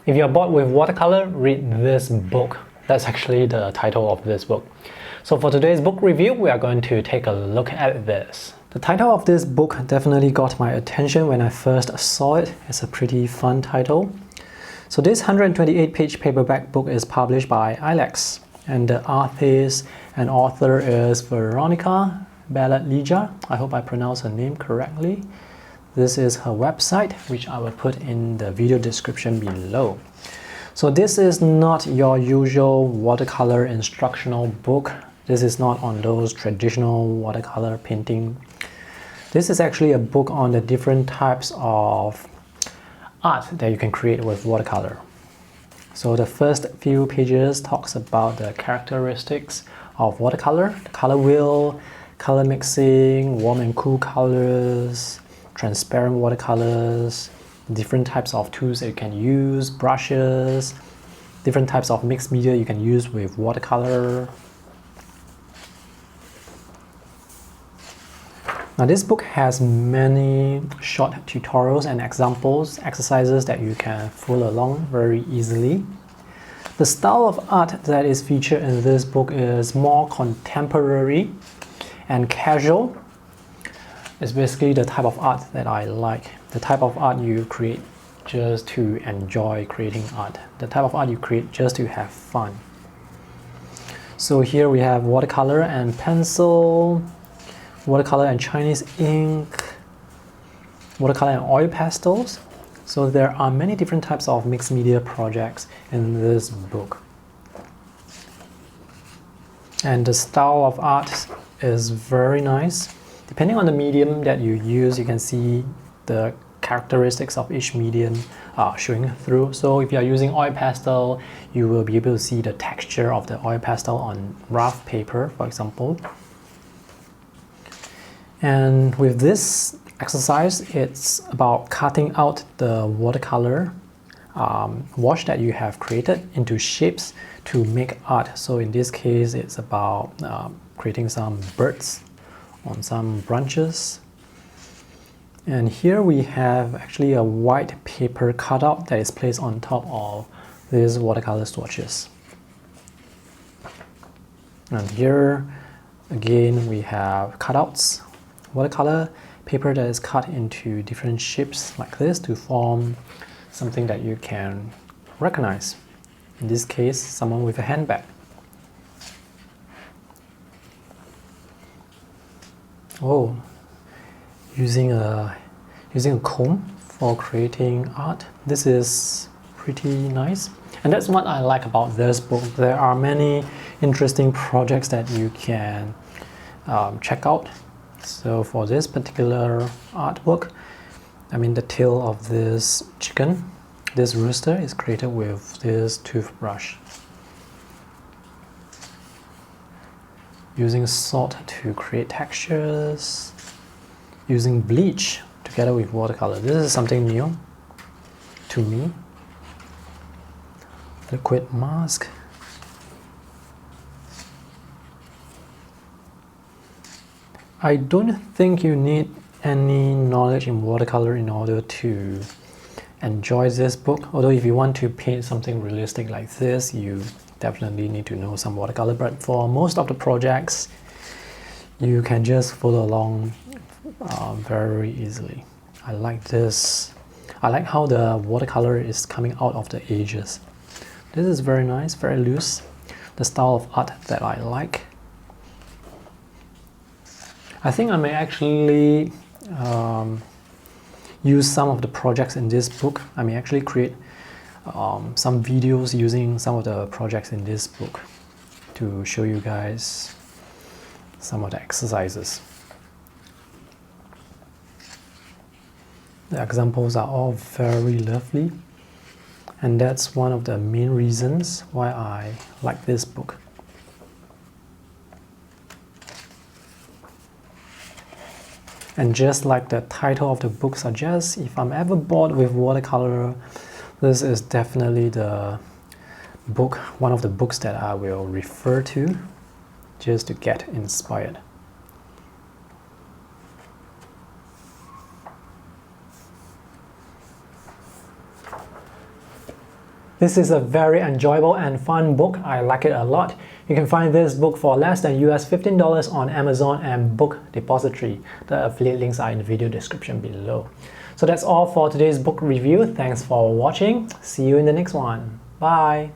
If you're bored with watercolor, read this book. That's actually the title of this book. So for today's book review, we are going to take a look at this. The title of this book definitely got my attention when I first saw it. It's a pretty fun title. So this 128-page paperback book is published by Ilex, and the artist and author is Veronica Ballart Lilja. I hope I pronounced her name correctly. This is her website, which I will put in the video description below. So this is not your usual watercolor instructional book. This is not on those traditional watercolor painting. This is actually a book on the different types of art that you can create with watercolor. So the first few pages talks about the characteristics of watercolor, the color wheel, color mixing, warm and cool colors, transparent watercolors, different types of tools that you can use, brushes, different types of mixed media you can use with watercolor. Now this book has many short tutorials and exercises that you can follow along very easily. The style of art that is featured in this book is more contemporary and casual. It's basically the type of art that I like. The type of art you create just to enjoy creating art. The type of art you create just to have fun. So here we have watercolor and pencil, watercolor and Chinese ink, watercolor and oil pastels. So there are many different types of mixed media projects in this book. And the style of art is very nice. Depending on the medium that you use, you can see the characteristics of each medium showing through. So if you are using oil pastel, you will be able to see the texture of the oil pastel on rough paper, for example. And with this exercise, it's about cutting out the watercolor wash that you have created into shapes to make art. So in this case, it's about creating some birds on some branches. And here we have actually a white paper cutout that is placed on top of these watercolor swatches. And here again we have cutouts, watercolor paper that is cut into different shapes like this to form something that you can recognize. In this case, someone with a handbag. Oh, using a comb for creating art. This is pretty nice. And that's what I like about this book. There are many interesting projects that you can check out. So for this particular artwork, the tail of this chicken, this rooster is created with this toothbrush. Using salt to create textures, using bleach together with watercolor. This is something new to me. Liquid mask. I don't think you need any knowledge in watercolor in order to enjoy this book. Although if you want to paint something realistic like this, you definitely need to know some watercolor. But for most of the projects, you can just follow along very easily. I like this. I like how the watercolor is coming out of the edges. This is very nice, very loose. The style of art that I like. I think I may actually use some of the projects in this book. I may actually create some videos using some of the projects in this book to show you guys some of the exercises. The examples are all very lovely, and that's one of the main reasons why I like this book. And just like the title of the book suggests, if I'm ever bored with watercolor, this is definitely the book, one of the books that I will refer to just to get inspired. This is a very enjoyable and fun book. I like it a lot. You can find this book for less than $15 on Amazon and Book Depository. The affiliate links are in the video description below. So that's all for today's book review. Thanks for watching. See you in the next one. Bye.